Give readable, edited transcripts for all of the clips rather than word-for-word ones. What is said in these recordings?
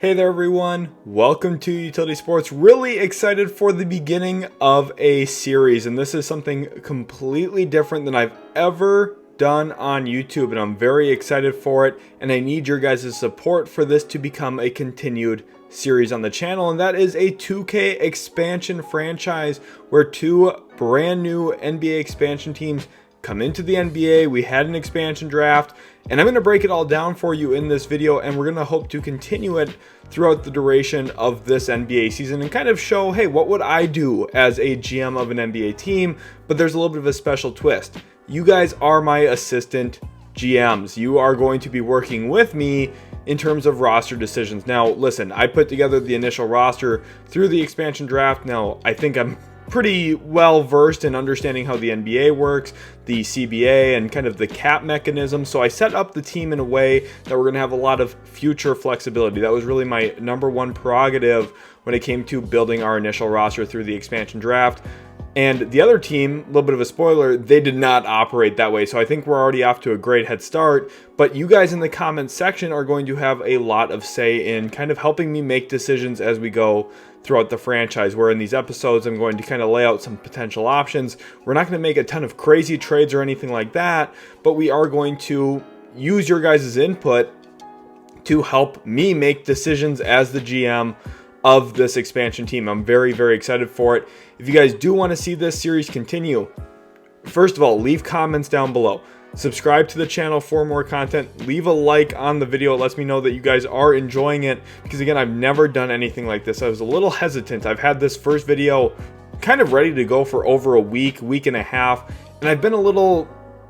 Hey there everyone, welcome to Utility Sports. Really excited for the beginning of a series, and this is something completely different than I've ever done on YouTube, and I'm very excited for it, and I need your guys' support for this to become a continued series on the channel, and that is a 2K expansion franchise where two brand new NBA expansion teams come into the NBA. We had an expansion draft, and I'm going to break it all down for you in this video, and we're going to hope to continue it throughout the duration of this NBA season and kind of show, hey, what would I do as a GM of an NBA team? But there's a little bit of a special twist. You guys are my assistant GMs. You are going to be working with me in terms of roster decisions. Now, listen, I put together the initial roster through the expansion draft. Now, I think I'm pretty well versed in understanding how the NBA works, the CBA, and kind of the cap mechanism. So I set up the team in a way that we're going to have a lot of future flexibility. That was really my number one prerogative when it came to building our initial roster through the expansion draft. And the other team, a little bit of a spoiler, they did not operate that way. So I think we're already off to a great head start. But you guys in the comments section are going to have a lot of say in kind of helping me make decisions as we go throughout the franchise, where in these episodes I'm going to kind of lay out some potential options. We're not going to make a ton of crazy trades or anything like that, but we are going to use your guys' input to help me make decisions as the GM of this expansion team. I'm very, very excited for it. If you guys do want to see this series continue, first of all, leave comments down below. Subscribe to the channel for more content. Leave a like on the video. It lets me know that you guys are enjoying it, because again, I've never done anything like this. I was a little hesitant. I've had this first video kind of ready to go for over a week and a half, and I've been a little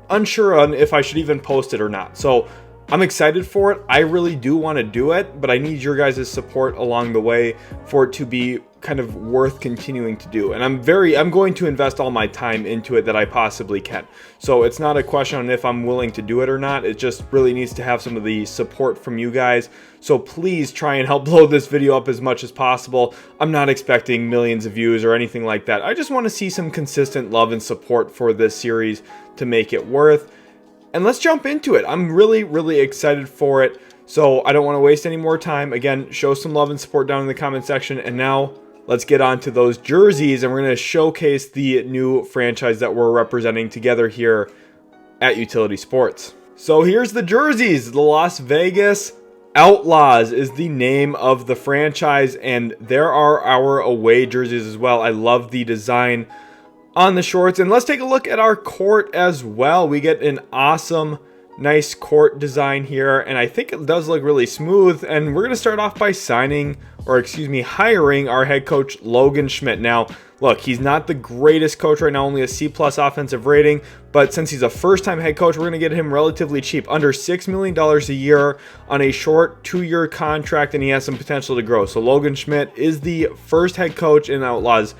unsure on if I should even post it or not. So I'm excited for it. I really do want to do it, but I need your guys' support along the way for it to be kind of worth continuing to do. And I'm going to invest all my time into it that I possibly can. So it's not a question on if I'm willing to do it or not. It just really needs to have some of the support from you guys. So please try and help blow this video up as much as possible. I'm not expecting millions of views or anything like that. I just want to see some consistent love and support for this series to make it worth. And let's jump into it. I'm really, really excited for it. So I don't want to waste any more time. Again, show some love and support down in the comment section. And now let's get on to those jerseys, and we're going to showcase the new franchise that we're representing together here at Utility Sports. So here's the jerseys. The Las Vegas Outlaws is the name of the franchise, and there are our away jerseys as well. I love the design on the shorts, and let's take a look at our court as well. We get an awesome, nice court design here, and I think it does look really smooth. And we're going to start off by hiring our head coach, Logan Schmidt. Now, look, he's not the greatest coach right now, only a C+ offensive rating, but since he's a first-time head coach, we're going to get him relatively cheap, under $6 million a year on a short 2-year contract, and he has some potential to grow. So Logan Schmidt is the first head coach in Outlaws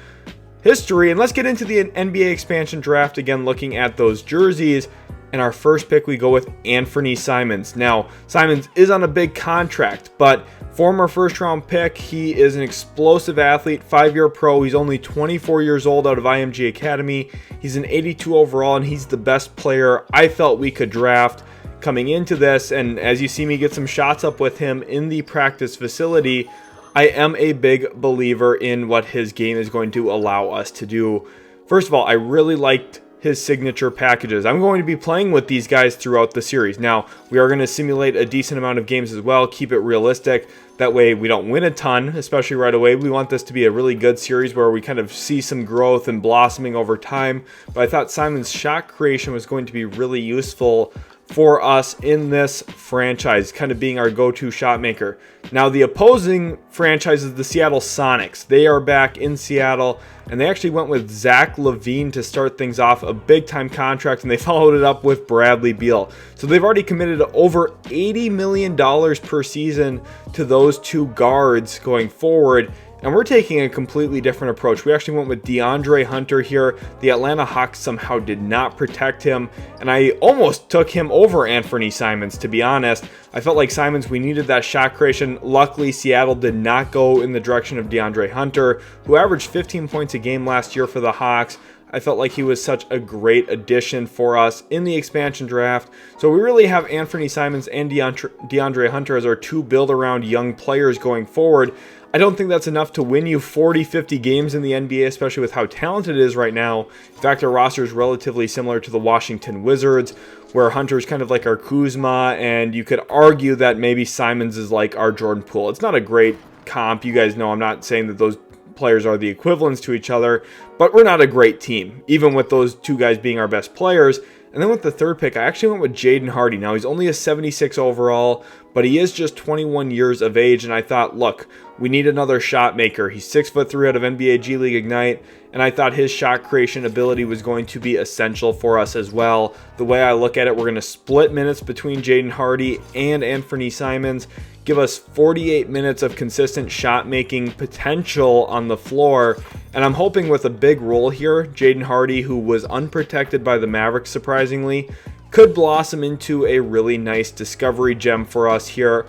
history. And let's get into the NBA expansion draft again, looking at those jerseys. And our first pick, we go with Anthony Simons. Now, Simons is on a big contract, but former first-round pick. He is an explosive athlete, 5-year pro. He's only 24 years old, out of IMG Academy. He's an 82 overall, and he's the best player I felt we could draft coming into this. And as you see me get some shots up with him in the practice facility, I am a big believer in what his game is going to allow us to do. First of all, I really liked his signature packages. I'm going to be playing with these guys throughout the series. Now, we are going to simulate a decent amount of games as well, keep it realistic. That way we don't win a ton, especially right away. We want this to be a really good series where we kind of see some growth and blossoming over time. But I thought Simon's shot creation was going to be really useful for us in this franchise, kind of being our go-to shot maker. Now, the opposing franchise is the Seattle Sonics. They are back in Seattle, and they actually went with Zach LaVine to start things off, a big-time contract, and they followed it up with Bradley Beal. So they've already committed over $80 million per season to those two guards going forward. And we're taking a completely different approach. We actually went with DeAndre Hunter here. The Atlanta Hawks somehow did not protect him, and I almost took him over Anthony Simons, to be honest. I felt like Simons, we needed that shot creation. Luckily, Seattle did not go in the direction of DeAndre Hunter, who averaged 15 points a game last year for the Hawks. I felt like he was such a great addition for us in the expansion draft. So we really have Anthony Simons and DeAndre Hunter as our two build-around young players going forward. I don't think that's enough to win you 40, 50 games in the NBA, especially with how talented it is right now. In fact, our roster is relatively similar to the Washington Wizards, where Hunter's kind of like our Kuzma, and you could argue that maybe Simons is like our Jordan Poole. It's not a great comp. You guys know I'm not saying that those players are the equivalents to each other, but we're not a great team, even with those two guys being our best players. And then with the third pick, I actually went with Jaden Hardy. Now, he's only a 76 overall, but he is just 21 years of age, and I thought, look, we need another shot maker. He's 6'3" out of NBA G League Ignite, and I thought his shot creation ability was going to be essential for us as well. The way I look at it, we're going to split minutes between Jaden Hardy and Anthony Simons, give us 48 minutes of consistent shot making potential on the floor, and I'm hoping with a big role here, Jaden Hardy, who was unprotected by the Mavericks surprisingly, could blossom into a really nice discovery gem for us here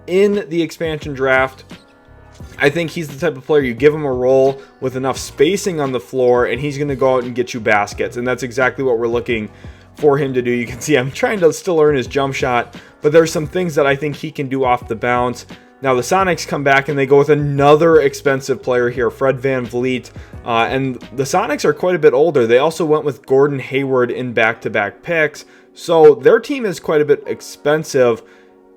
in the expansion draft. I think he's the type of player you give him a role with enough spacing on the floor and he's going to go out and get you baskets, and that's exactly what we're looking for him to do. You can see I'm trying to still earn his jump shot, but there's some things that I think he can do off the bounce. Now the Sonics come back and they go with another expensive player here, Fred VanVleet, and the Sonics are quite a bit older. They also went with Gordon Hayward in back-to-back picks, so their team is quite a bit expensive.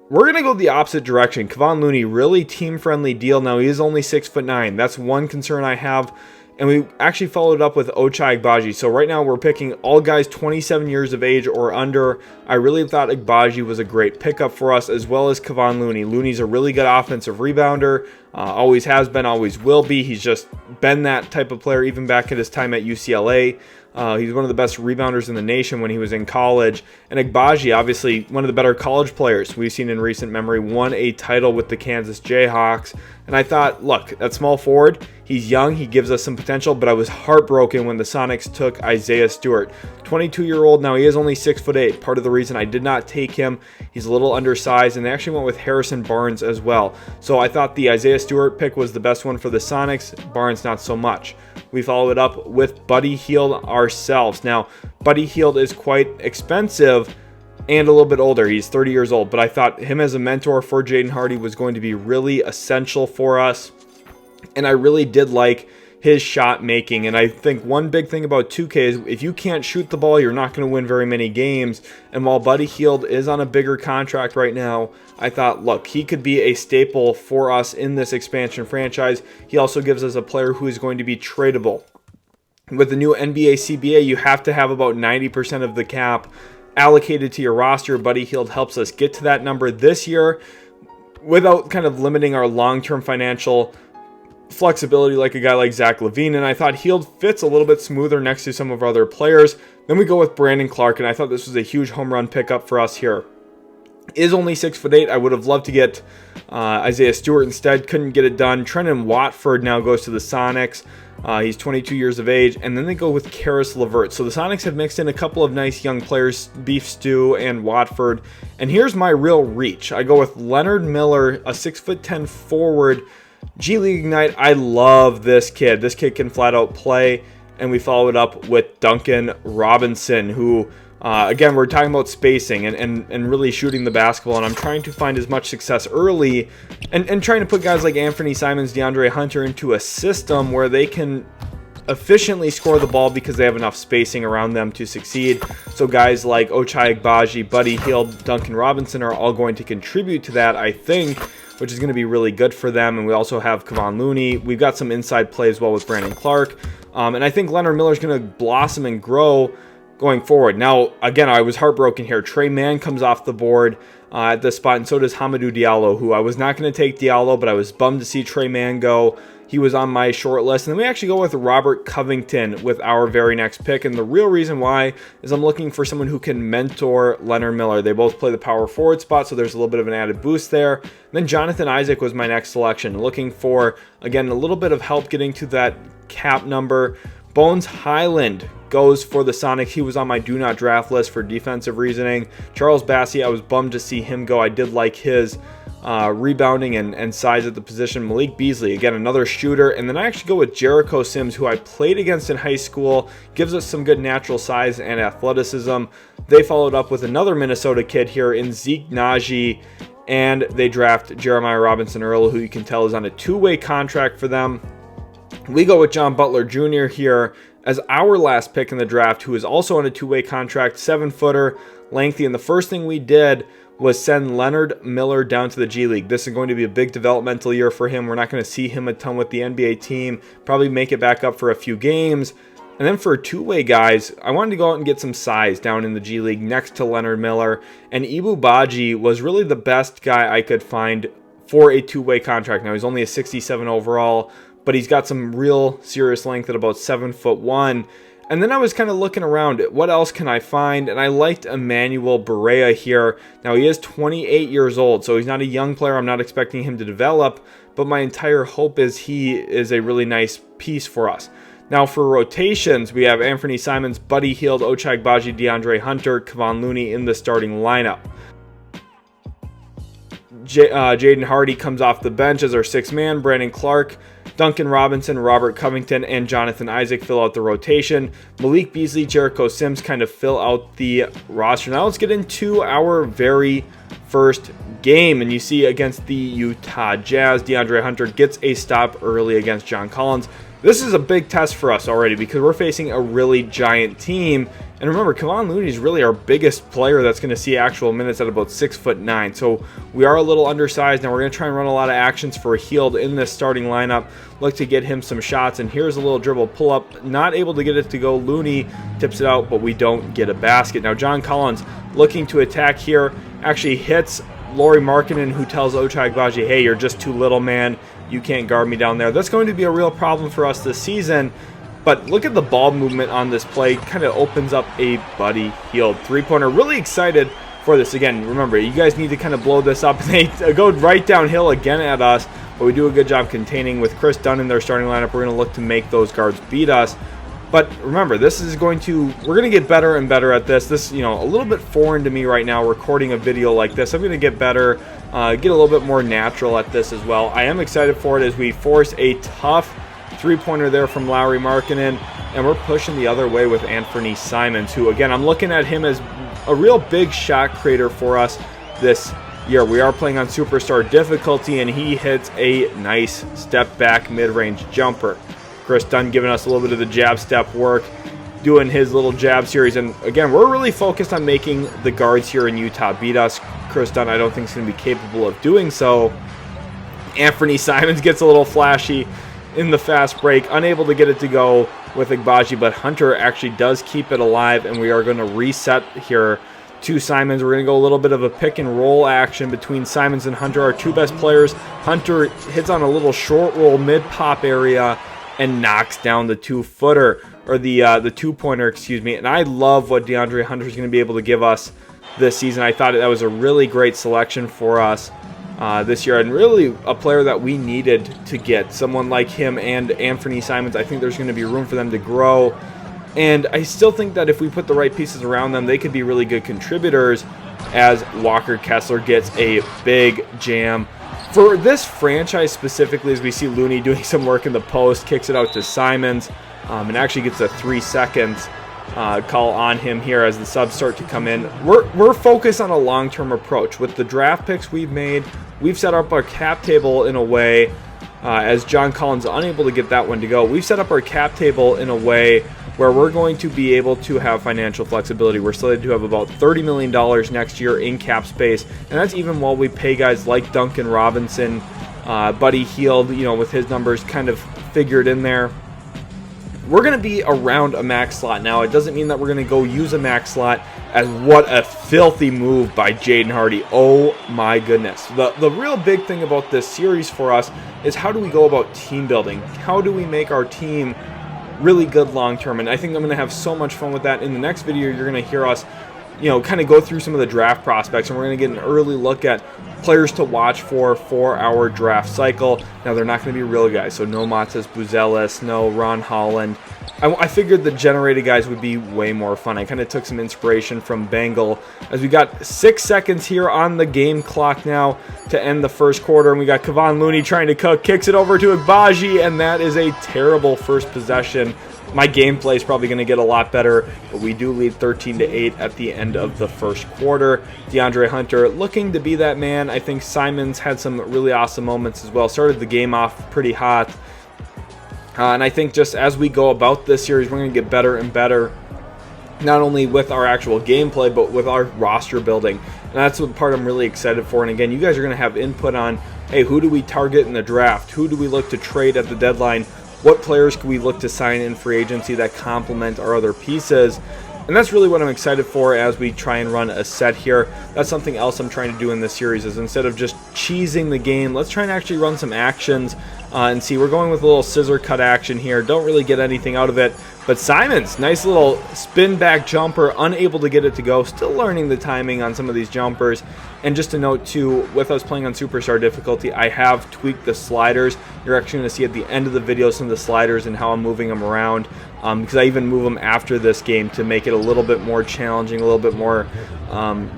We're going to go the opposite direction. Kevon Looney, really team-friendly deal. Now, he is only 6'9". That's one concern I have. And we actually followed up with Ochai Agbaji. So right now we're picking all guys 27 years of age or under. I really thought Agbaji was a great pickup for us, as well as Kevon Looney. Looney's a really good offensive rebounder. Always has been, always will be. He's just been that type of player even back at his time at UCLA. He's one of the best rebounders in the nation when he was in college. And Agbaji, obviously one of the better college players we've seen in recent memory, won a title with the Kansas Jayhawks. And I thought, look, at small forward, he's young, he gives us some potential, but I was heartbroken when the Sonics took Isaiah Stewart. 22-year-old, now he is only 6'8". Part of the reason I did not take him, he's a little undersized, and they actually went with Harrison Barnes as well. So I thought the Isaiah Stewart pick was the best one for the Sonics, Barnes not so much. We follow it up with Buddy Hield ourselves. Now, Buddy Hield is quite expensive and a little bit older. He's 30 years old, but I thought him as a mentor for Jaden Hardy was going to be really essential for us. And I really did like his shot making. And I think one big thing about 2K is if you can't shoot the ball, you're not going to win very many games. And while Buddy Hield is on a bigger contract right now, I thought, look, he could be a staple for us in this expansion franchise. He also gives us a player who is going to be tradable. With the new NBA CBA, you have to have about 90% of the cap allocated to your roster. Buddy Hield helps us get to that number this year without kind of limiting our long-term financial flexibility like a guy like Zach LaVine. And I thought Hield fits a little bit smoother next to some of our other players. Then we go with Brandon Clark, and I thought this was a huge home run pickup for us here. Is only 6'8". I would have loved to get Isaiah Stewart instead. Couldn't get it done. Trenton Watford now goes to the Sonics. He's 22 years of age. And then they go with Karis LeVert. So the Sonics have mixed in a couple of nice young players, Beef Stew and Watford. And here's my real reach. I go with Leonard Miller, a 6'10" forward, G League Ignite. I love this kid. This kid can flat out play. And we follow it up with Duncan Robinson, who... again, we're talking about spacing and really shooting the basketball, and I'm trying to find as much success early and trying to put guys like Anthony Simons, DeAndre Hunter into a system where they can efficiently score the ball because they have enough spacing around them to succeed. So guys like Ochai Agbaji, Buddy Hield, Duncan Robinson are all going to contribute to that, I think, which is going to be really good for them. And we also have Kevon Looney. We've got some inside play as well with Brandon Clark. And I think Leonard Miller is going to blossom and grow going forward. Now, again, I was heartbroken here. Trey Mann comes off the board at this spot, and so does Hamidou Diallo, who I was not going to take Diallo, but I was bummed to see Trey Mann go. He was on my short list. And then we actually go with Robert Covington with our very next pick. And the real reason why is I'm looking for someone who can mentor Leonard Miller. They both play the power forward spot, so there's a little bit of an added boost there. And then Jonathan Isaac was my next selection. Looking for, again, a little bit of help getting to that cap number. Bones Highland goes for the Sonics. He was on my do not draft list for defensive reasoning. Charles Bassey, I was bummed to see him go. I did like his rebounding and size at the position. Malik Beasley, again, another shooter. And then I actually go with Jericho Sims, who I played against in high school. Gives us some good natural size and athleticism. They followed up with another Minnesota kid here in Zeke Naji. And they draft Jeremiah Robinson Earl, who you can tell is on a two-way contract for them. We go with John Butler Jr. here as our last pick in the draft, who is also on a two-way contract, 7-footer, lengthy. And the first thing we did was send Leonard Miller down to the G League. This is going to be a big developmental year for him. We're not going to see him a ton with the NBA team, probably make it back up for a few games. And then for two-way guys, I wanted to go out and get some size down in the G League next to Leonard Miller. And Ibu Baji was really the best guy I could find for a two-way contract. Now, he's only a 67 overall, but he's got some real serious length at about 7'1". And then I was kind of looking around at what else can I find, and I liked Emmanuel Barea here. Now, he is 28 years old, so he's not a young player. I'm not expecting him to develop, but my entire hope is he is a really nice piece for us. Now, for rotations, we have Anthony Simons, Buddy Hield, Ochai Agbaji, DeAndre Hunter, Kevon Looney in the starting lineup. Jaden Hardy comes off the bench as our sixth man. Brandon Clark, Duncan Robinson, Robert Covington, and Jonathan Isaac fill out the rotation. Malik Beasley, Jericho Sims kind of fill out the roster. Now let's get into our very first game. And you see against the Utah Jazz, DeAndre Hunter gets a stop early against John Collins. This is a big test for us already because we're facing a really giant team. And remember, Kevon Looney is really our biggest player that's going to see actual minutes at about 6'9". So we are a little undersized. Now we're going to try and run a lot of actions for Hield in this starting lineup. Look to get him some shots. And here's a little dribble pull up. Not able to get it to go. Looney tips it out, but we don't get a basket. Now John Collins looking to attack here. Actually hits Lauri Markkanen, who tells Ochai Agbaji, hey, you're just too little, man. You can't guard me down there. That's going to be a real problem for us this season. But look at the ball movement on this play. Kind of opens up a Buddy Hield three-pointer. Really excited for this. Again, remember, you guys need to kind of blow this up. They go right downhill again at us, but we do a good job containing. With Chris Dunn in their starting lineup, we're going to look to make those guards beat us. But remember, we're going to get better and better at this. This, a little bit foreign to me right now, recording a video like this. I'm going to get better, get a little bit more natural at this as well. I am excited for it as we force a tough three-pointer there from Lauri Markkanen, and we're pushing the other way with Anthony Simons, who, again, I'm looking at him as a real big shot creator for us this year. We are playing on superstar difficulty, and he hits a nice step-back mid-range jumper. Chris Dunn giving us a little bit of the jab step work, doing his little jab series. And again, we're really focused on making the guards here in Utah beat us. Chris Dunn, I don't think, is going to be capable of doing so. Anthony Simons gets a little flashy in the fast break, unable to get it to go with Agbaji, but Hunter actually does keep it alive, and we are going to reset here to Simons. We're going to go a little bit of a pick and roll action between Simons and Hunter, our two best players. Hunter hits on a little short roll mid-pop area and knocks down the two-footer, or the two-pointer, excuse me. And I love what DeAndre Hunter is going to be able to give us this season. I thought that was a really great selection for us this year, and really a player that we needed to get. Someone like him and Anthony Simons, I think there's going to be room for them to grow. And I still think that if we put the right pieces around them, they could be really good contributors, as Walker Kessler gets a big jam. For this franchise specifically, as we see Looney doing some work in the post, kicks it out to Simons, and actually gets a 3 seconds call on him here as the subs start to come in. We're focused on a long-term approach. With the draft picks we've made, we've set up our cap table in a way, as John Collins unable to get that one to go, we've set up our cap table in a way where we're going to be able to have financial flexibility. We're slated to have about $30 million next year in cap space, and that's even while we pay guys like Duncan Robinson, Buddy Hield, with his numbers kind of figured in there. We're going to be around a max slot now. It doesn't mean that we're going to go use a max slot, as what a filthy move by Jaden Hardy. Oh my goodness. The real big thing about this series for us is how do we go about team building? How do we make our team really good long term? And I think I'm going to have so much fun with that. In the next video, you're going to hear us kind of go through some of the draft prospects, and we're going to get an early look at players to watch for our draft cycle. Now, they're not going to be real guys, so no Matas Buzelis, no Ron Holland. I figured the generated guys would be way more fun. I kind of took some inspiration from Bengal, as we got 6 seconds here on the game clock now to end the first quarter, and we got Kevon Looney trying to cook, kicks it over to Agbaji, and that is a terrible first possession. My gameplay is probably going to get a lot better, but we do lead 13-8 at the end of the first quarter. DeAndre Hunter looking to be that man. I think Simons had some really awesome moments as well. Started the game off pretty hot. And I think just as we go about this series, we're going to get better and better, not only with our actual gameplay, but with our roster building. And that's the part I'm really excited for. And again, you guys are going to have input on, hey, who do we target in the draft? Who do we look to trade at the deadline? What players can we look to sign in free agency that complement our other pieces? And that's really what I'm excited for as we try and run a set here. That's something else I'm trying to do in this series, is instead of just cheesing the game, let's try and actually run some actions and see. We're going with a little scissor cut action here. Don't really get anything out of it. But Simons, nice little spin back jumper, unable to get it to go. Still learning the timing on some of these jumpers. And just a note too, with us playing on Superstar difficulty, I have tweaked the sliders. You're actually going to see at the end of the video some of the sliders and how I'm moving them around. Because I even move them after this game to make it a little bit more challenging, a little bit more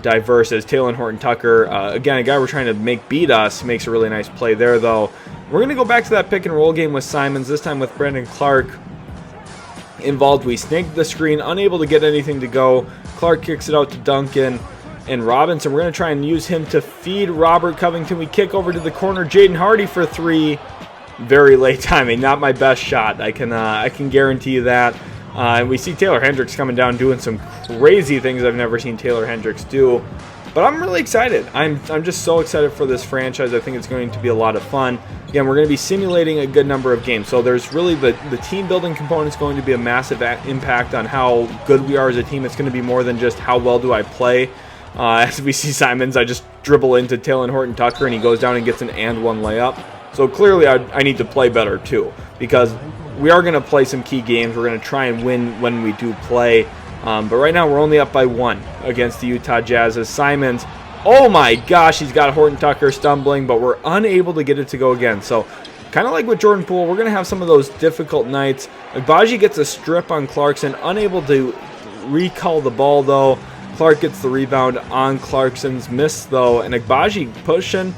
diverse. As Taylor Horton-Tucker, again, a guy we're trying to beat us, makes a really nice play there though. We're going to go back to that pick and roll game with Simons, this time with Brandon Clark involved. We snagged the screen, unable to get anything to go. Clark kicks it out to Duncan and Robinson. We're going to try and use him to feed Robert Covington. We kick over to the corner. Jaden Hardy for three. Very late timing. Not my best shot. I can guarantee you that. And we see Taylor Hendricks coming down doing some crazy things I've never seen Taylor Hendricks do. But I'm really excited. I'm just so excited for this franchise. I think it's going to be a lot of fun. Again, we're going to be simulating a good number of games. So there's really the team building component is going to be a massive impact on how good we are as a team. It's going to be more than just how well do I play. As we see Simons, I just dribble into Taylor Horton-Tucker and he goes down and gets an and one layup. So clearly I need to play better too, because we are going to play some key games. We're going to try and win when we do play. But right now we're only up by 1 against the Utah Jazz as Simons, oh my gosh, he's got Horton-Tucker stumbling, but we're unable to get it to go again. So kind of like with Jordan Poole, we're going to have some of those difficult nights. Agbaji gets a strip on Clarkson, unable to recall the ball though. Clark gets the rebound on Clarkson's miss though, and Agbaji pushing.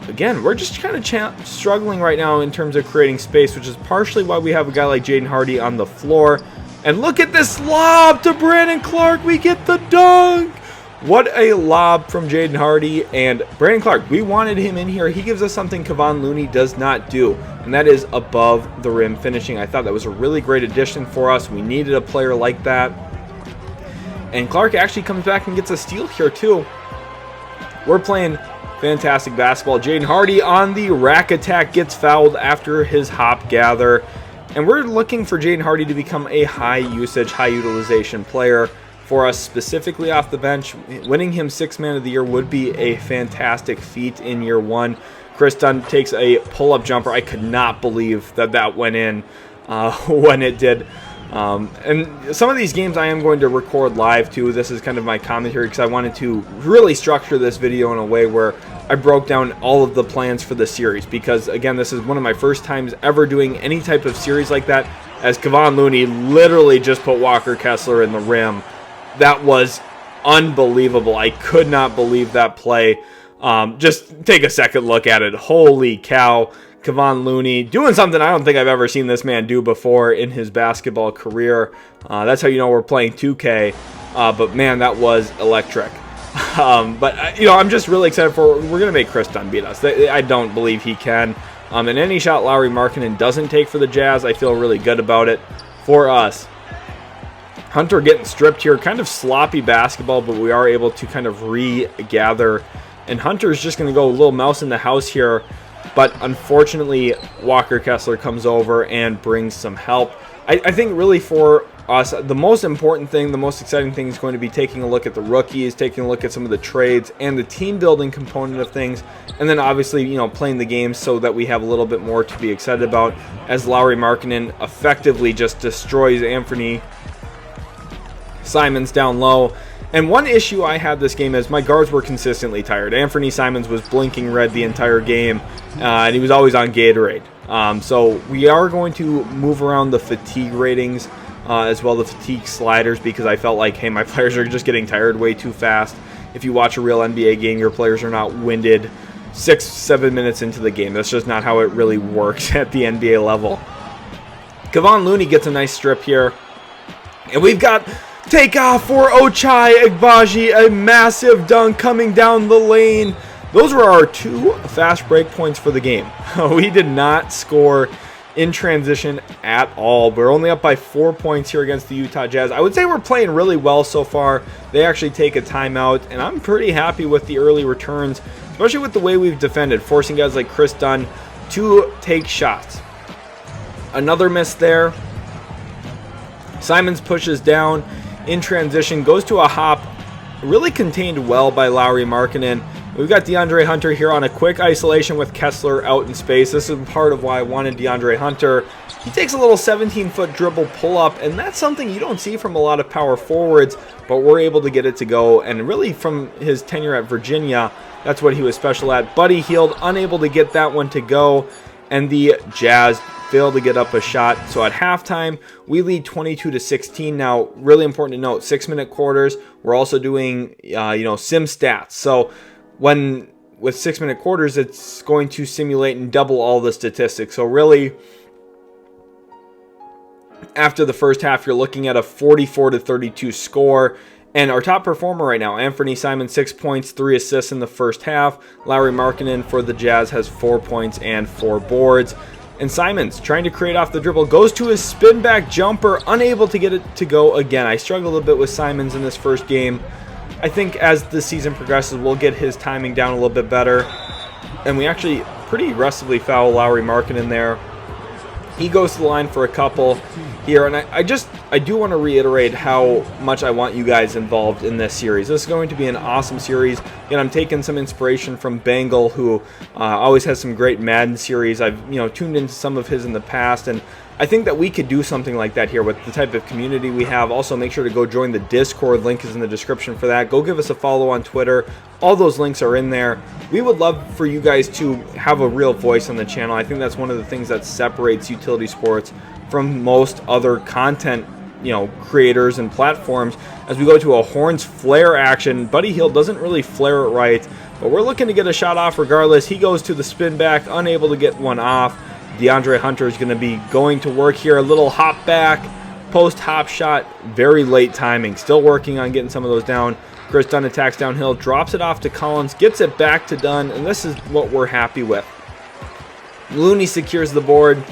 Again, we're just kind of struggling right now in terms of creating space, which is partially why we have a guy like Jaden Hardy on the floor. And look at this lob to Brandon Clark. We get the dunk. What a lob from Jaden Hardy. And Brandon Clark, we wanted him in here. He gives us something Kevon Looney does not do, and that is above the rim finishing. I thought that was a really great addition for us. We needed a player like that. And Clark actually comes back and gets a steal here too. We're playing fantastic basketball. Jaden Hardy on the rack attack gets fouled after his hop gather. And we're looking for Jaden Hardy to become a high usage, high utilization player for us, specifically off the bench. Winning him 6th Man of the Year would be a fantastic feat in year 1. Chris Dunn takes a pull-up jumper. I could not believe that went in when it did. And some of these games I am going to record live too. This is kind of my commentary because I wanted to really structure this video in a way where I broke down all of the plans for the series, because again, this is one of my first times ever doing any type of series like that, as Kevon Looney literally just put Walker Kessler in the rim. That was unbelievable. I could not believe that play. Just take a second look at it. Holy cow. Kevon Looney doing something I don't think I've ever seen this man do before in his basketball career. That's how you know we're playing 2K. But man, that was electric. I'm just really excited for. We're gonna make Chris Dunn beat us. I don't believe he can. And any shot Lauri Markkanen doesn't take for the Jazz, I feel really good about it for us. Hunter getting stripped here, kind of sloppy basketball, but we are able to kind of regather. And Hunter's just gonna go a little mouse in the house here. But unfortunately, Walker Kessler comes over and brings some help. I think really for us, the most important thing, the most exciting thing is going to be taking a look at the rookies, taking a look at some of the trades and the team building component of things. And then obviously, playing the games so that we have a little bit more to be excited about, as Lauri Markkanen effectively just destroys Anthony Simons down low. And one issue I had this game is my guards were consistently tired. Anthony Simons was blinking red the entire game, and he was always on Gatorade. So we are going to move around the fatigue ratings as well, the fatigue sliders, because I felt like, hey, my players are just getting tired way too fast. If you watch a real NBA game, your players are not winded 6-7 minutes into the game. That's just not how it really works at the NBA level. Kevon Looney gets a nice strip here. And we've got takeoff for Ochai Agbaji, a massive dunk coming down the lane. Those were our 2 fast break points for the game. We did not score in transition at all. We're only up by 4 points here against the Utah Jazz. I would say we're playing really well so far. They actually take a timeout, and I'm pretty happy with the early returns, especially with the way we've defended, forcing guys like Chris Dunn to take shots. Another miss there. Simons pushes down in transition, goes to a hop, really contained well by Lauri Markkanen. We've got DeAndre Hunter here on a quick isolation with Kessler out in space. This is part of why I wanted DeAndre Hunter. He takes a little 17-foot dribble pull-up, and that's something you don't see from a lot of power forwards, but we're able to get it to go. And really from his tenure at Virginia, that's what he was special at. Buddy Hield unable to get that one to go, and the Jazz failed to get up a shot. So at halftime, we lead 22-16. Now, really important to note, 6-minute quarters. We're also doing, sim stats. So when with 6-minute quarters, it's going to simulate and double all the statistics. So really, after the first half, you're looking at a 44-32 score. And our top performer right now, Anthony Simons, 6 points, 3 assists in the first half. Lauri Markkanen for the Jazz has 4 points and 4 boards. And Simons, trying to create off the dribble, goes to his spin back jumper, unable to get it to go again. I struggled a bit with Simons in this first game. I think as the season progresses, we'll get his timing down a little bit better. And we actually pretty aggressively foul Lauri Markkanen there. He goes to the line for a couple here, and I do want to reiterate how much I want you guys involved in this series. This is going to be an awesome series. Again, I'm taking some inspiration from Bengal, who always has some great Madden series. I've tuned into some of his in the past, and I think that we could do something like that here with the type of community we have. Also, make sure to go join the Discord. Link is in the description for that. Go give us a follow on Twitter. All those links are in there. We would love for you guys to have a real voice on the channel. I think that's one of the things that separates utility sports from most other content creators and platforms. As we go to a horns flare action, Buddy Hield doesn't really flare it right, but we're looking to get a shot off regardless. He goes to the spin back, unable to get one off. DeAndre Hunter is going to be going to work here. A little hop back, post hop shot, very late timing. Still working on getting some of those down. Chris Dunn attacks downhill, drops it off to Collins, gets it back to Dunn, and this is what we're happy with. Looney secures the board.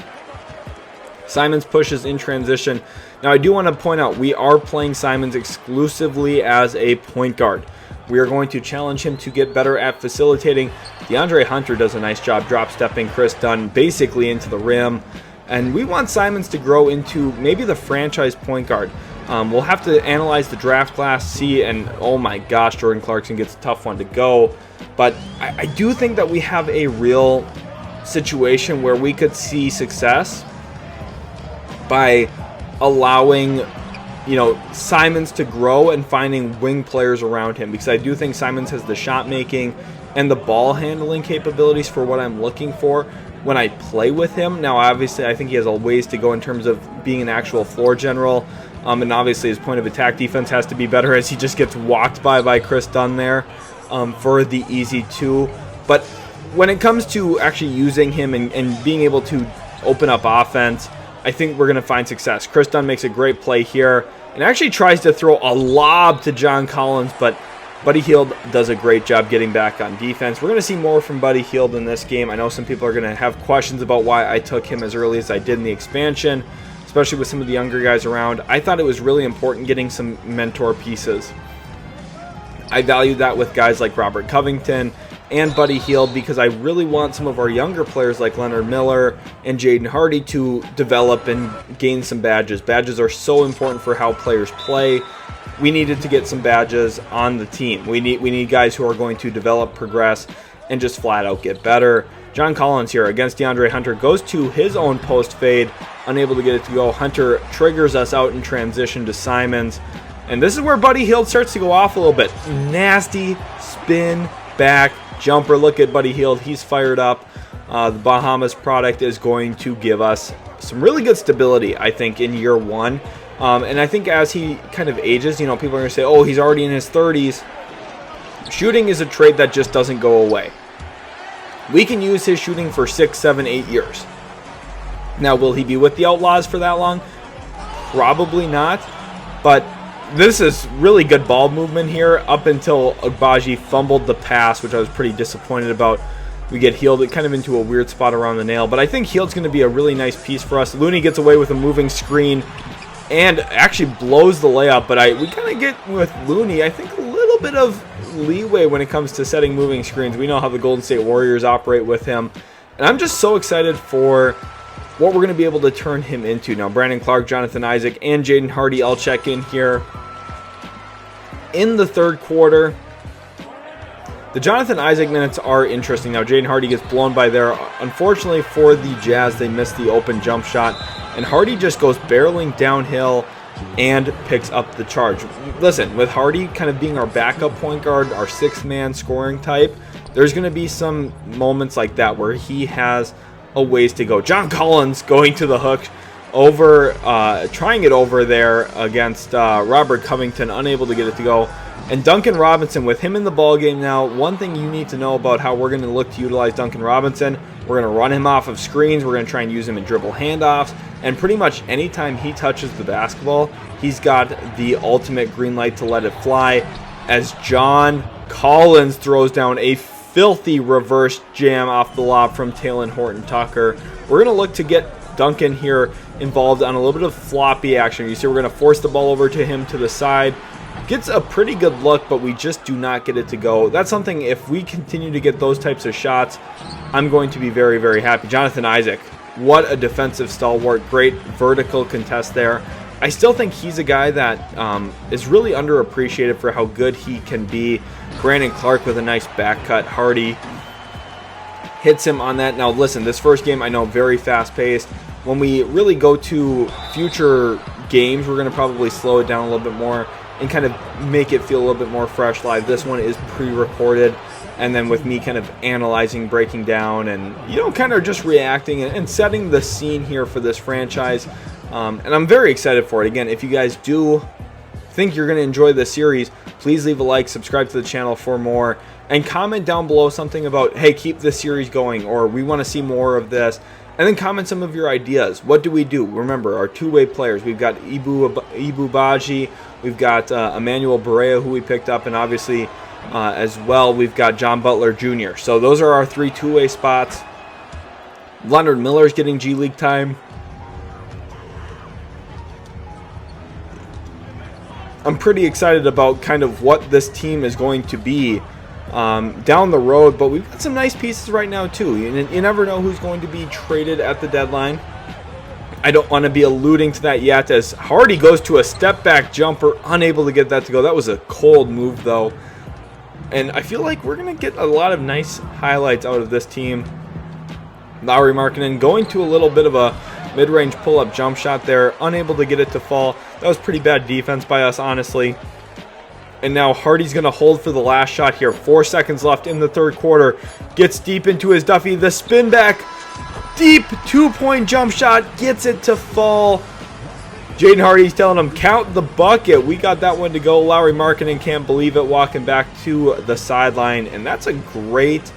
Simons pushes in transition. Now, I do want to point out, we are playing Simons exclusively as a point guard. We are going to challenge him to get better at facilitating. DeAndre Hunter does a nice job drop stepping Chris Dunn basically into the rim. And we want Simons to grow into maybe the franchise point guard. We'll have to analyze the draft class, see, and oh my gosh, Jordan Clarkson gets a tough one to go. But I do think that we have a real situation where we could see success by allowing Simons to grow and finding wing players around him, because I do think Simons has the shot making and the ball handling capabilities for what I'm looking for when I play with him. Now, obviously, I think he has a ways to go in terms of being an actual floor general, and obviously his point of attack defense has to be better, as he just gets walked by Chris Dunn there for the easy 2. But when it comes to actually using him and being able to open up offense, I think we're going to find success. Chris Dunn makes a great play here and actually tries to throw a lob to John Collins, but Buddy Hield does a great job getting back on defense. We're going to see more from Buddy Hield in this game. I know some people are going to have questions about why I took him as early as I did in the expansion, especially with some of the younger guys around. I thought it was really important getting some mentor pieces. I value that with guys like Robert Covington and Buddy Hield, because I really want some of our younger players like Leonard Miller and Jaden Hardy to develop and gain some badges. Badges are so important for how players play. We needed to get some badges on the team. We need guys who are going to develop, progress, and just flat out get better. John Collins here against DeAndre Hunter goes to his own post fade, unable to get it to go. Hunter triggers us out in transition to Simons. And this is where Buddy Hield starts to go off a little bit. Nasty spin back jumper. Look at Buddy Hield. He's fired up. The Bahamas product is going to give us some really good stability, I think, in year one. And I think as he kind of ages, you know, people are going to say, oh, he's already in his 30s. Shooting is a trait that just doesn't go away. We can use his shooting for 6, 7, 8 years. Now, will he be with the Outlaws for that long? Probably not. But this is really good ball movement here up until Agbaji fumbled the pass, which I was pretty disappointed about. We get Hield kind of into a weird spot around the nail. But I think Hield's going to be a really nice piece for us. Looney gets away with a moving screen and actually blows the layup. But we kind of get with Looney, I think, a little bit of leeway when it comes to setting moving screens. We know how the Golden State Warriors operate with him. And I'm just so excited for what we're going to be able to turn him into. Now, Brandon Clark, Jonathan Isaac, and Jaden Hardy all check in here in the third quarter. The Jonathan Isaac minutes are interesting. Now, Jaden Hardy gets blown by there. Unfortunately for the Jazz, they missed the open jump shot. And Hardy just goes barreling downhill and picks up the charge. Listen, with Hardy kind of being our backup point guard, our sixth-man scoring type, there's going to be some moments like that where he has a ways to go. John Collins going to the hook, trying it over there against Robert Covington, unable to get it to go. And Duncan Robinson, with him in the ballgame now, one thing you need to know about how we're going to look to utilize Duncan Robinson, we're going to run him off of screens, we're going to try and use him in dribble handoffs, and pretty much anytime he touches the basketball, he's got the ultimate green light to let it fly, as John Collins throws down a filthy reverse jam off the lob from Talen Horton-Tucker. We're going to look to get Duncan here involved on a little bit of floppy action. You see we're going to force the ball over to him to the side. Gets a pretty good look, but we just do not get it to go. That's something, if we continue to get those types of shots, I'm going to be very, very happy. Jonathan Isaac, what a defensive stalwart. Great vertical contest there. I still think he's a guy that is really underappreciated for how good he can be. Brandon Clark with a nice back cut. Hardy hits him on that. Now, listen, this first game, I know, very fast-paced. When we really go to future games, we're going to probably slow it down a little bit more and kind of make it feel a little bit more fresh live. This one is pre-recorded, and then with me kind of analyzing, breaking down, and, you know, kind of just reacting and setting the scene here for this franchise. And I'm very excited for it. Again, if you guys do think you're going to enjoy this series, please leave a like, subscribe to the channel for more, and comment down below something about, hey, keep this series going, or we want to see more of this. And then comment some of your ideas. What do we do? Remember, our two-way players. We've got Ibu Baji. We've got Emmanuel Barea, who we picked up. And obviously, as well, we've got John Butler Jr. So those are our three two-way spots. Leonard Miller's getting G League time. I'm pretty excited about kind of what this team is going to be down the road, but we've got some nice pieces right now too. You never know who's going to be traded at the deadline. I don't want to be alluding to that yet, as Hardy goes to a step back jumper, unable to get that to go. That was a cold move though, and I feel like we're going to get a lot of nice highlights out of this team. Lauri Markkanen going to a little bit of a mid-range pull-up jump shot there, unable to get it to fall. That was pretty bad defense by us, honestly. And now Hardy's going to hold for the last shot here. 4 seconds left in the third quarter. Gets deep into his Duffy. The spin back. Deep two-point jump shot. Gets it to fall. Jaden Hardy's telling him, count the bucket. We got that one to go. Lauri Markkanen can't believe it, walking back to the sideline. And that's a great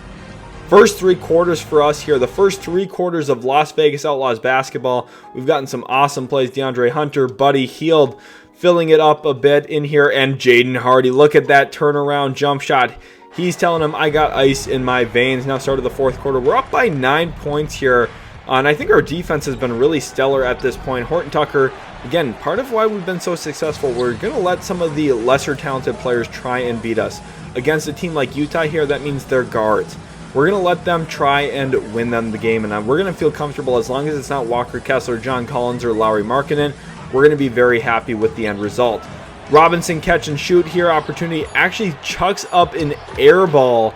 first 3 quarters for us here. The first 3 quarters of Las Vegas Outlaws basketball. We've gotten some awesome plays. DeAndre Hunter, Buddy Hield, filling it up a bit in here, and Jaden Hardy. Look at that turnaround jump shot. He's telling him, I got ice in my veins. Now start of the fourth quarter. We're up by 9 points here, and I think our defense has been really stellar at this point. Horton-Tucker, again, part of why we've been so successful, we're going to let some of the lesser talented players try and beat us. Against a team like Utah here, that means they're guards. We're going to let them try and win them the game, and we're going to feel comfortable as long as it's not Walker Kessler, John Collins, or Lauri Markkanen. We're going to be very happy with the end result. Robinson catch and shoot here. Opportunity actually chucks up an air ball.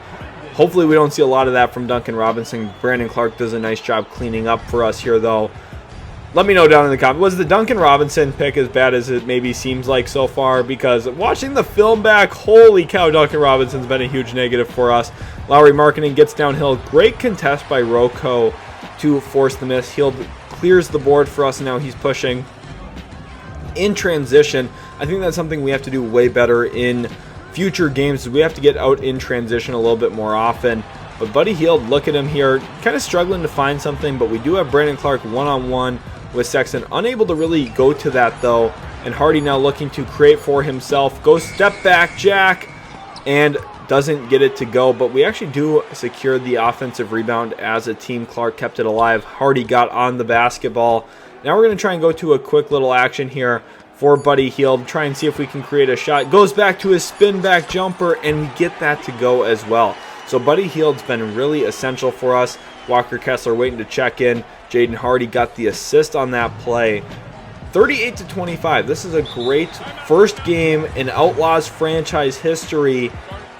Hopefully we don't see a lot of that from Duncan Robinson. Brandon Clark does a nice job cleaning up for us here, though. Let me know down in the comments. Was the Duncan Robinson pick as bad as it maybe seems like so far? Because watching the film back, holy cow, Duncan Robinson's been a huge negative for us. Lauri Markkanen gets downhill. Great contest by Rocco to force the miss. Hield clears the board for us, and now he's pushing in transition. I think that's something we have to do way better in future games. We have to get out in transition a little bit more often. But Buddy Hield, look at him here, kind of struggling to find something, but we do have Brandon Clark one-on-one with Sexton. Unable to really go to that, though. And Hardy now looking to create for himself. Goes step back, Jack, and doesn't get it to go. But we actually do secure the offensive rebound as a team. Clark kept it alive. Hardy got on the basketball. Now we're going to try and go to a quick little action here for Buddy Hield. Try and see if we can create a shot. Goes back to his spin back jumper, and we get that to go as well. So Buddy Hield's been really essential for us. Walker Kessler waiting to check in. Jaden Hardy got the assist on that play. 38-25. This is a great first game in Outlaws franchise history.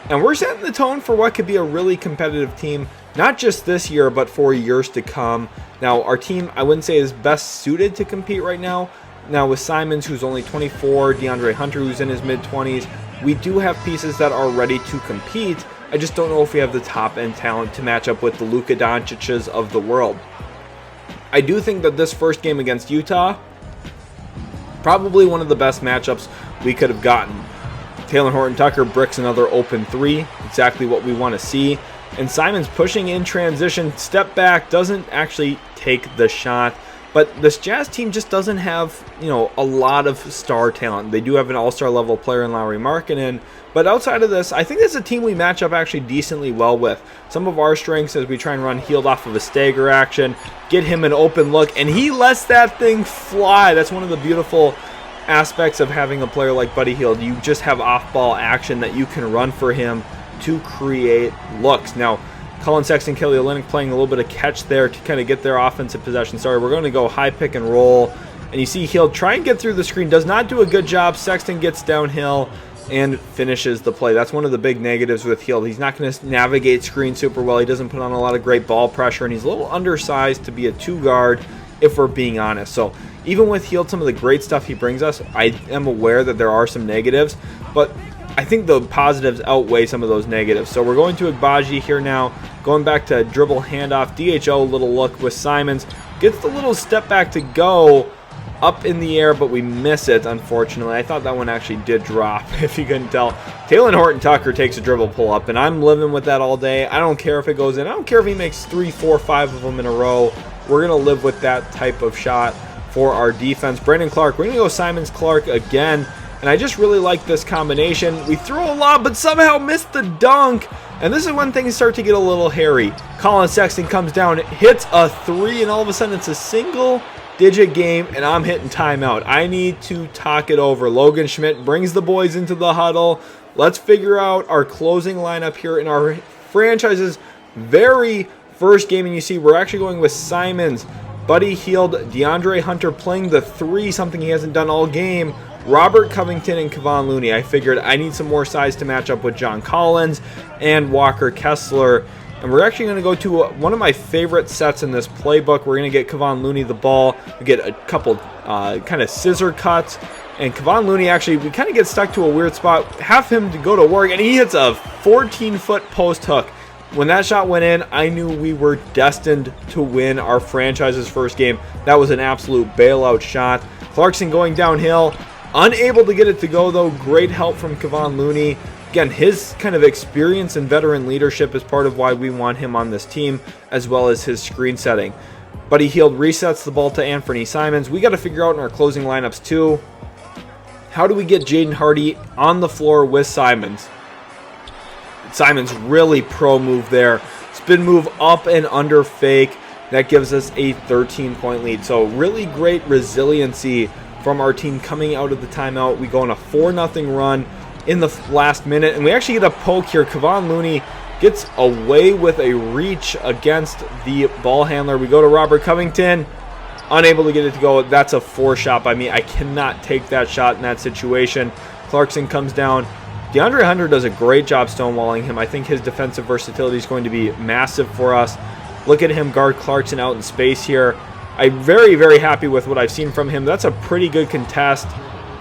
And we're setting the tone for what could be a really competitive team, not just this year, but for years to come. Now, our team, I wouldn't say is best suited to compete right now. Now, with Simons, who's only 24, DeAndre Hunter, who's in his mid-20s, we do have pieces that are ready to compete. I just don't know if we have the top-end talent to match up with the Luka Doncic's of the world. I do think that this first game against Utah, probably one of the best matchups we could have gotten. Taylor Horton-Tucker bricks another open three, exactly what we want to see. And Simons pushing in transition, step back, doesn't actually take the shot. But this Jazz team just doesn't have, a lot of star talent. They do have an all-star level player in Lauri Markkanen. But outside of this, I think this is a team we match up actually decently well with. Some of our strengths as we try and run Hield off of a stagger action, get him an open look, and he lets that thing fly. That's one of the beautiful aspects of having a player like Buddy Hield. You just have off-ball action that you can run for him to create looks. Now, Colin Sexton, Kelly Olynyk playing a little bit of catch there to kind of get their offensive possession. Sorry, we're going to go high pick and roll. And you see Hield try and get through the screen. Does not do a good job. Sexton gets downhill and finishes the play. That's one of the big negatives with Hield. He's not going to navigate screen super well. He doesn't put on a lot of great ball pressure. And he's a little undersized to be a two guard, if we're being honest. So even with Hield, some of the great stuff he brings us, I am aware that there are some negatives. But I think the positives outweigh some of those negatives. So we're going to Agbaji here now. Going back to dribble handoff. DHO little look with Simons. Gets the little step back to go up in the air, but we miss it, unfortunately. I thought that one actually did drop, if you couldn't tell. Taylor Horton-Tucker takes a dribble pull-up, and I'm living with that all day. I don't care if it goes in. I don't care if he makes 3, 4, 5 of them in a row. We're going to live with that type of shot for our defense. Brandon Clark, we're going to go Simons-Clark again, and I just really like this combination. We throw a lot, but somehow miss the dunk, and this is when things start to get a little hairy. Colin Sexton comes down, hits a 3, and all of a sudden it's a single-digit game, and I'm hitting timeout. I need to talk it over. Logan Schmidt brings the boys into the huddle. Let's figure out our closing lineup here in our franchise's very first game, and you see we're actually going with Simons, Buddy Hield, DeAndre Hunter playing the 3, something he hasn't done all game, Robert Covington, and Kevon Looney. I figured I need some more size to match up with John Collins and Walker Kessler. And we're actually going to go to one of my favorite sets in this playbook. We're going to get Kevon Looney the ball. We get a couple kind of scissor cuts. And Kevon Looney actually, we kind of get stuck to a weird spot. Have him to go to work, and he hits a 14-foot post hook. When that shot went in, I knew we were destined to win our franchise's first game. That was an absolute bailout shot. Clarkson going downhill. Unable to get it to go, though. Great help from Kevon Looney. Again, his kind of experience and veteran leadership is part of why we want him on this team, as well as his screen setting. Buddy Hield resets the ball to Anthony Simons. We got to figure out in our closing lineups, too, how do we get Jaden Hardy on the floor with Simons? Simons really pro move there. Spin move up and under fake. That gives us a 13-point lead. So really great resiliency from our team coming out of the timeout. We go on a 4-0 run in the last minute, and we actually get a poke here. Kevon Looney gets away with a reach against the ball handler. We go to Robert Covington, unable to get it to go. That's a 4 shot by me. I cannot take that shot in that situation. Clarkson comes down. DeAndre Hunter does a great job stonewalling him. I think his defensive versatility is going to be massive for us. Look at him guard Clarkson out in space here. I'm very, very happy with what I've seen from him. That's a pretty good contest.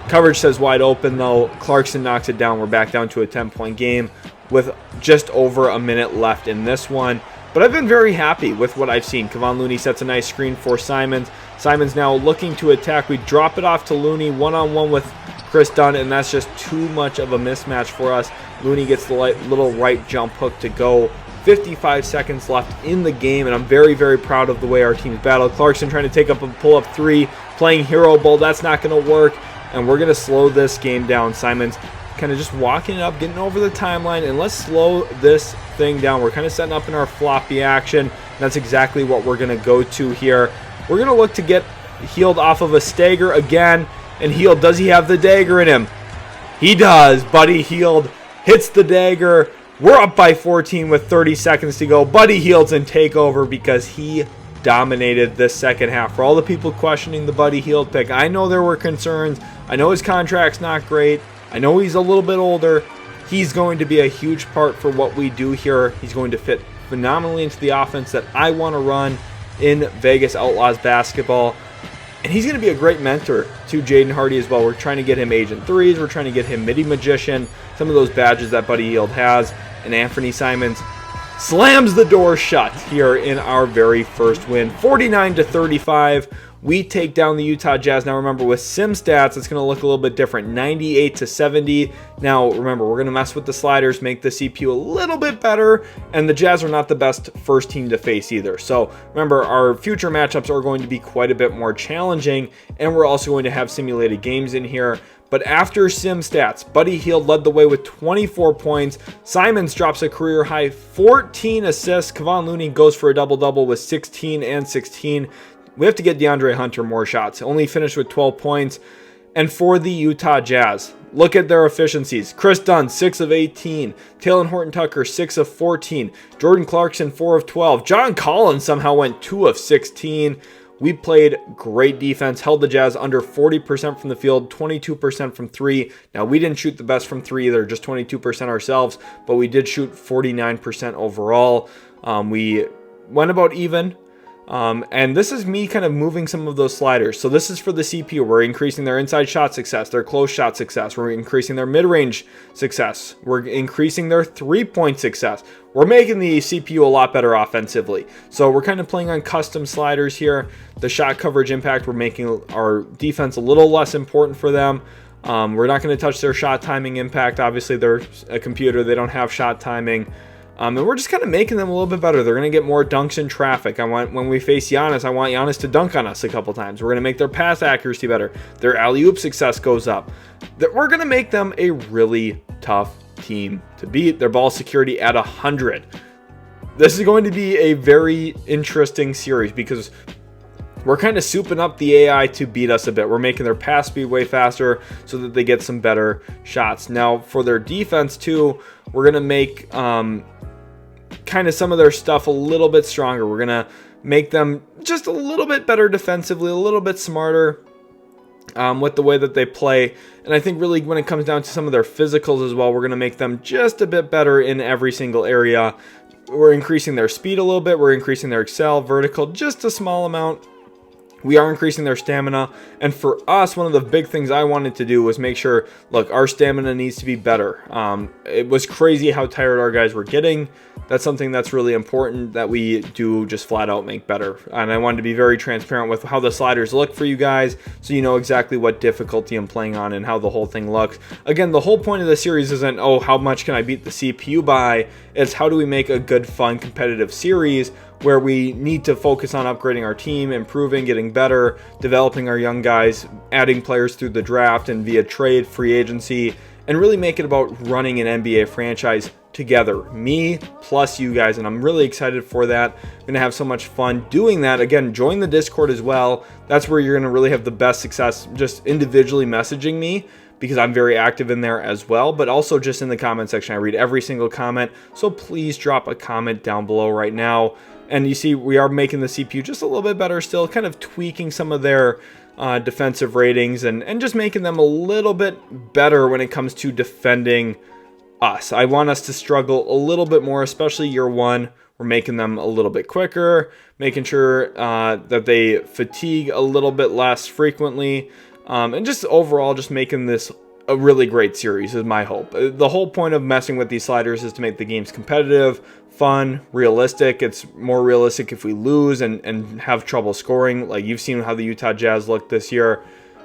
Coverage says wide open, though. Clarkson knocks it down. We're back down to a 10-point game with just over a minute left in this one. But I've been very happy with what I've seen. Kevon Looney sets a nice screen for Simons. Simons now looking to attack. We drop it off to Looney one-on-one with Chris Dunn, and that's just too much of a mismatch for us. Looney gets the little right jump hook to go. 55 seconds left in the game, and I'm very, very proud of the way our team's battled. Clarkson trying to take up a pull-up three, playing hero ball. That's not going to work, and we're going to slow this game down. Simons kind of just walking it up, getting over the timeline, and let's slow this thing down. We're kind of setting up in our floppy action. That's exactly what we're going to go to here. We're going to look to get Hield off of a stagger again, and Hield, does he have the dagger in him? He does. Buddy Hield hits the dagger. We're up by 14 with 30 seconds to go. Buddy Hield's in takeover because he dominated this second half. For all the people questioning the Buddy Hield pick, I know there were concerns. I know his contract's not great. I know he's a little bit older. He's going to be a huge part for what we do here. He's going to fit phenomenally into the offense that I want to run in Vegas Outlaws basketball. And he's going to be a great mentor to Jaden Hardy as well. We're trying to get him Agent 3s. We're trying to get him Midi Magician, some of those badges that Buddy Hield has. And Anthony Simons slams the door shut here in our very first win. 49-35. We take down the Utah Jazz. Now remember, with sim stats, it's going to look a little bit different. 98-70. Now remember, we're going to mess with the sliders, make the CPU a little bit better, and the Jazz are not the best first team to face either. So remember, our future matchups are going to be quite a bit more challenging, and we're also going to have simulated games in here. But after sim stats, Buddy Hield led the way with 24 points. Simons drops a career high 14 assists. Kevon Looney goes for a double-double with 16 and 16. We have to get DeAndre Hunter more shots. Only finished with 12 points. And for the Utah Jazz, look at their efficiencies. Chris Dunn, 6 of 18. Taylor Horton-Tucker, 6 of 14. Jordan Clarkson, 4 of 12. John Collins somehow went 2 of 16. We played great defense, held the Jazz under 40% from the field, 22% from 3. Now, we didn't shoot the best from 3 either, just 22% ourselves, but we did shoot 49% overall. We went about even. And this is me kind of moving some of those sliders. So this is for the CPU. We're increasing their inside shot success, their close shot success. We're increasing their mid-range success. We're increasing their three-point success. We're making the CPU a lot better offensively. So we're kind of playing on custom sliders here. The shot coverage impact, we're making our defense a little less important for them. We're not going to touch their shot timing impact. Obviously, they're a computer. They don't have shot timing. And we're just kind of making them a little bit better. They're going to get more dunks in traffic. When we face Giannis, I want Giannis to dunk on us a couple times. We're going to make their pass accuracy better. Their alley-oop success goes up. We're going to make them a really tough team to beat. Their ball security at 100. This is going to be a very interesting series because we're kind of souping up the AI to beat us a bit. We're making their pass speed way faster so that they get some better shots. Now, for their defense, too, we're going to make kind of some of their stuff a little bit stronger. We're going to make them just a little bit better defensively, a little bit smarter with the way that they play. And I think really when it comes down to some of their physicals as well, we're going to make them just a bit better in every single area. We're increasing their speed a little bit. We're increasing their excel, vertical, just a small amount. We are increasing their stamina, and for us, one of the big things I wanted to do was make sure, look, our stamina needs to be better. It was crazy how tired our guys were getting. That's something that's really important that we do just flat out make better. And I wanted to be very transparent with how the sliders look for you guys so you know exactly what difficulty I'm playing on and how the whole thing looks. Again, the whole point of the series isn't, oh, how much can I beat the CPU by? It's how do we make a good, fun, competitive series where we need to focus on upgrading our team, improving, getting better, developing our young guys, adding players through the draft and via trade, free agency, and really make it about running an NBA franchise together, me plus you guys, and I'm really excited for that. I'm gonna have so much fun doing that. Again, join the Discord as well. That's where you're gonna really have the best success just individually messaging me, because I'm very active in there as well, but also just in the comment section. I read every single comment, so please drop a comment down below right now. And you see we are making the CPU just a little bit better still, kind of tweaking some of their defensive ratings and just making them a little bit better when it comes to defending us. I want us to struggle a little bit more, especially year one. We're making them a little bit quicker, making sure that they fatigue a little bit less frequently, and just overall just making this a really great series is my hope. The whole point of messing with these sliders is to make the games competitive, fun, realistic. It's more realistic if we lose and have trouble scoring. Like you've seen how the Utah Jazz looked this year.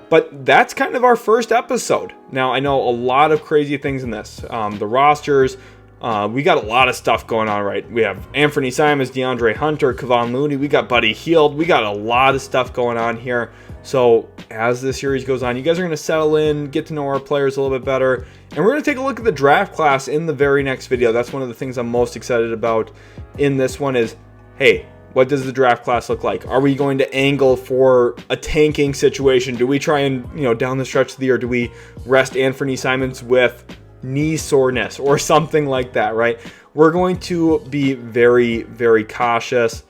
But that's kind of our first episode. Now, I know a lot of crazy things in this. The rosters, we got a lot of stuff going on, right? We have Anthony Simons, DeAndre Hunter, Kevon Looney. We got Buddy Hield. We got a lot of stuff going on here. So as this series goes on, you guys are going to settle in, get to know our players a little bit better. And we're going to take a look at the draft class in the very next video. That's one of the things I'm most excited about in this one is, hey, what does the draft class look like? Are we going to angle for a tanking situation? Do we try and, down the stretch of the year, do we rest Anthony Simons with knee soreness or something like that, right? We're going to be very, very cautious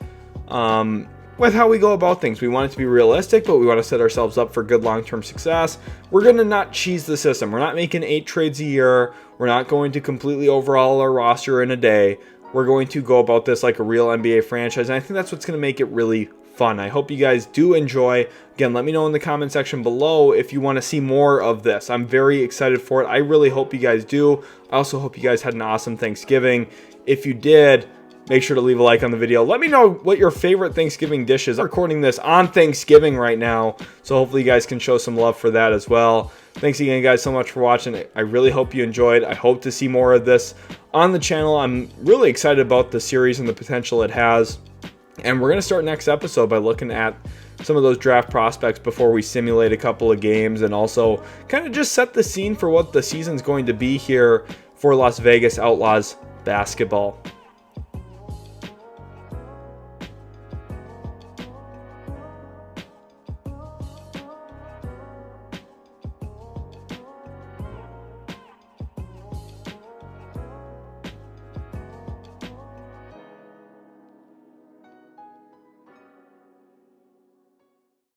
with how we go about things. We want it to be realistic, but we want to set ourselves up for good long-term success. We're going to not cheese the system. We're not making 8 trades a year. We're not going to completely overhaul our roster in a day. We're going to go about this like a real NBA franchise, and I think that's what's going to make it really fun. I hope you guys do enjoy. Again, let me know in the comment section below if you want to see more of this. I'm very excited for it. I really hope you guys do. I also hope you guys had an awesome Thanksgiving. If you did, make sure to leave a like on the video. Let me know what your favorite Thanksgiving dish is. I'm recording this on Thanksgiving right now, so hopefully you guys can show some love for that as well. Thanks again, guys, so much for watching. I really hope you enjoyed. I hope to see more of this on the channel. I'm really excited about the series and the potential it has. And we're going to start next episode by looking at some of those draft prospects before we simulate a couple of games and also kind of just set the scene for what the season's going to be here for Las Vegas Outlaws basketball.